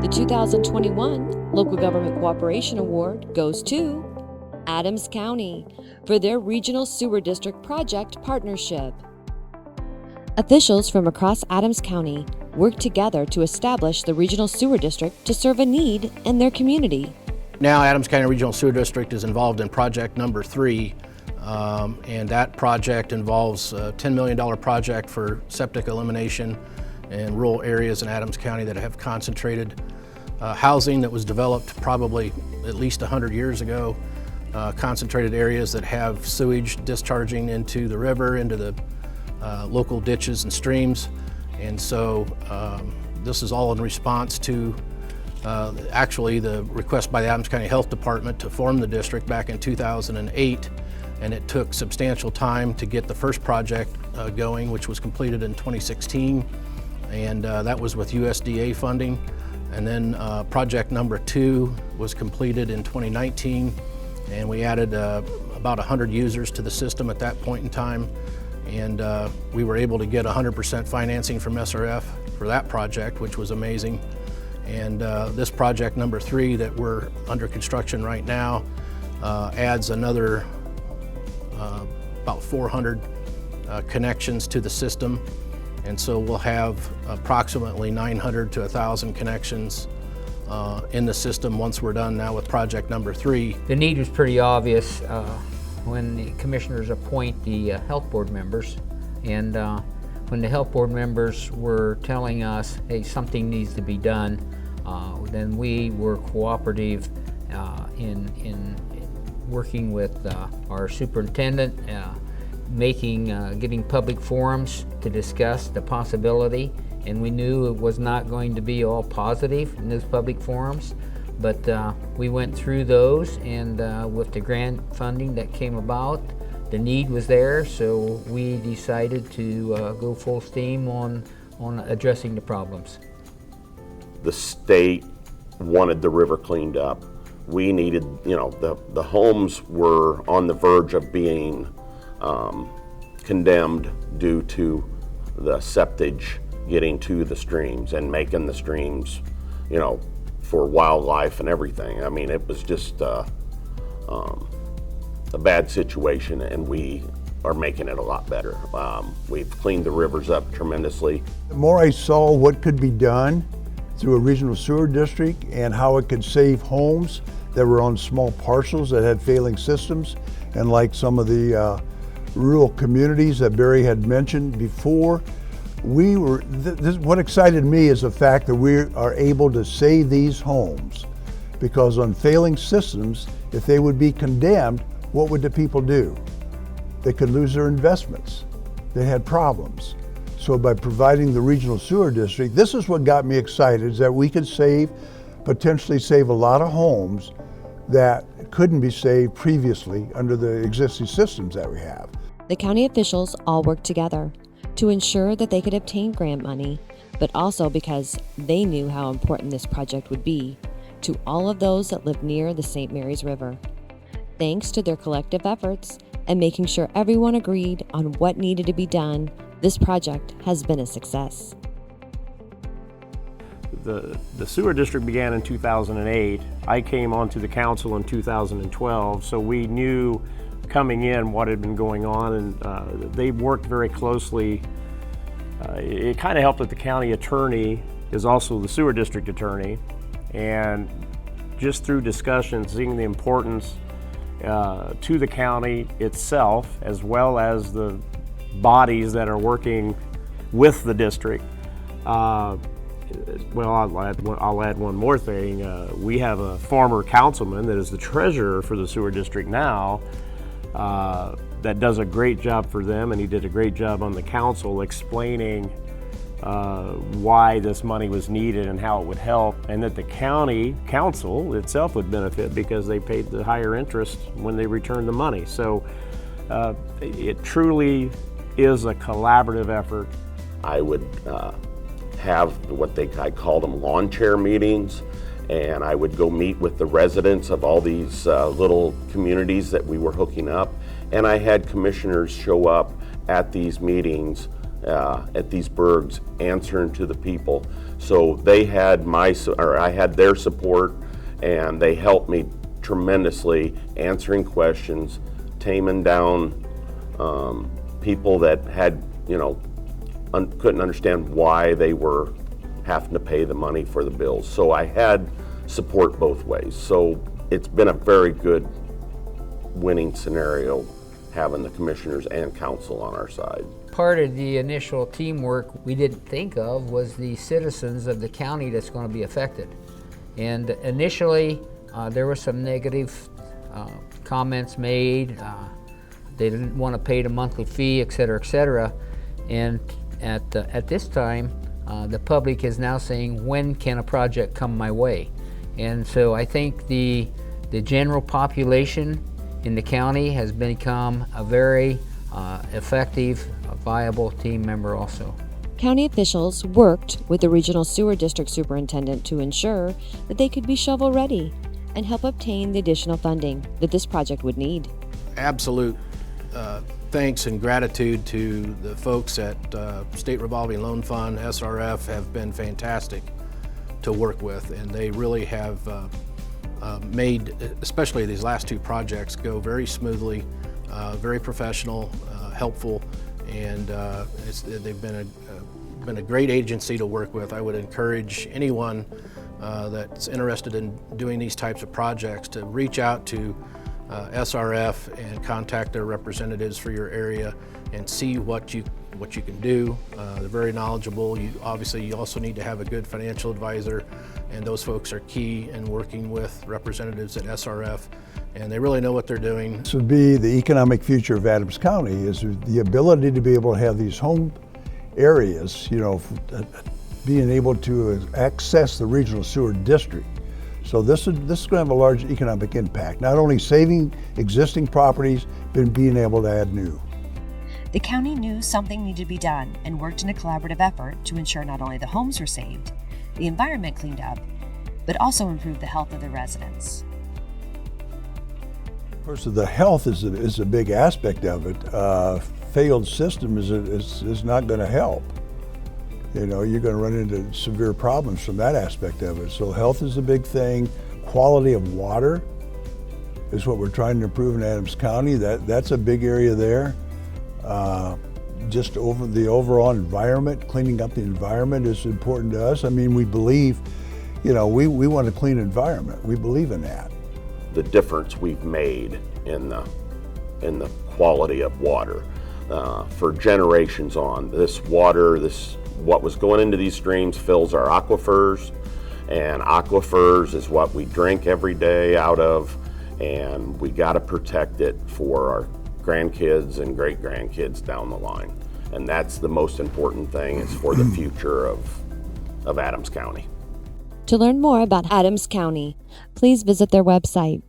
The 2021 Local Government Cooperation Award goes to Adams County for their Regional Sewer District Project Partnership. Officials from across Adams County worked together to establish the Regional Sewer District to serve a need in their community. Now Adams County Regional Sewer District is involved in project number 3, and that project involves a $10 million project for septic elimination in rural areas in Adams County that have concentrated housing that was developed probably at least 100 years ago, concentrated areas that have sewage discharging into the river, into the local ditches and streams. And so this is all in response to actually the request by the Adams County Health Department to form the district back in 2008. And it took substantial time to get the first project going, which was completed in 2016. And that was with USDA funding. And then project number 2 was completed in 2019. And we added about 100 users to the system at that point in time. And we were able to get 100% financing from SRF for that project, which was amazing. And this project number 3 that we're under construction right now adds another about 400 connections to the system. And so we'll have approximately 900 to 1,000 connections in the system once we're done now with project number 3. The need was pretty obvious when the commissioners appoint the health board members, and when the health board members were telling us, hey, something needs to be done, then we were cooperative in working with our superintendent, getting public forums to discuss the possibility, and we knew it was not going to be all positive in those public forums, but we went through those, and with the grant funding that came about, the need was there, so we decided to go full steam on addressing the problems. The state wanted the river cleaned up. We needed, the homes were on the verge of being condemned due to the septage getting to the streams and making the streams, for wildlife and everything. I mean, it was just a bad situation, and we are making it a lot better. We've cleaned the rivers up tremendously. The more I saw what could be done through a regional sewer district and how it could save homes that were on small parcels that had failing systems, and like some of the rural communities that Burry had mentioned before, what excited me is the fact that we are able to save these homes, because on failing systems, if they would be condemned, what would the people do? They could lose their investments. They had problems. So by providing the regional sewer district, this is what got me excited, is that we could potentially save a lot of homes that couldn't be saved previously under the existing systems that we have. The county officials all worked together to ensure that they could obtain grant money, but also because they knew how important this project would be to all of those that live near the St. Mary's River. Thanks to their collective efforts and making sure everyone agreed on what needed to be done, this project has been a success. The sewer district began in 2008. I came onto the council in 2012, so we knew coming in what had been going on, and they worked very closely. It kind of helped that the county attorney is also the sewer district attorney, and just through discussion, seeing the importance to the county itself, as well as the bodies that are working with the district. Well, I'll add one more thing. We have a former councilman that is the treasurer for the sewer district now, that does a great job for them, and he did a great job on the council explaining why this money was needed and how it would help, and that the county council itself would benefit because they paid the higher interest when they returned the money. So it truly is a collaborative effort. I would have I called them lawn chair meetings, and I would go meet with the residents of all these little communities that we were hooking up, and I had commissioners show up at these meetings at these burgs answering to the people. So they had I had their support, and they helped me tremendously answering questions, taming down people that had, couldn't understand why they were having to pay the money for the bills. So I had support both ways. So it's been a very good winning scenario having the commissioners and council on our side. Part of the initial teamwork we didn't think of was the citizens of the county that's going to be affected. And initially, there were some negative comments made. They didn't want to pay the monthly fee, et cetera, et cetera. And at this time, the public is now saying, when can a project come my way? And so I think the general population in the county has become a very effective, viable team member also. County officials worked with the Regional Sewer District Superintendent to ensure that they could be shovel-ready and help obtain the additional funding that this project would need. Absolute thanks and gratitude to the folks at State Revolving Loan Fund, SRF, have been fantastic to work with, and they really have made, especially these last two projects, go very smoothly, very professional, helpful, and they've been a great agency to work with. I would encourage anyone that's interested in doing these types of projects to reach out to SRF and contact their representatives for your area and see what you can do. They're very knowledgeable. You also need to have a good financial advisor, and those folks are key in working with representatives at SRF, and they really know what they're doing. This would be the economic future of Adams County, is the ability to be able to have these home areas, being able to access the regional sewer district. So this is going to have a large economic impact, not only saving existing properties, but being able to add new. The county knew something needed to be done and worked in a collaborative effort to ensure not only the homes were saved, the environment cleaned up, but also improved the health of the residents. Of course, the health is a big aspect of it. Failed system is not going to help. You're going to run into severe problems from that aspect of it. So health is a big thing. Quality of water is what we're trying to improve in Adams County. That's a big area there. Just over the overall environment, cleaning up the environment is important to us. I mean, we believe, we want a clean environment. We believe in that. The difference we've made in the quality of water for generations on. This water, what was going into these streams fills our aquifers, and aquifers is what we drink every day out of, and we got to protect it for our grandkids and great-grandkids down the line. And that's the most important thing, is for the future of Adams County. To learn more about Adams County, please visit their website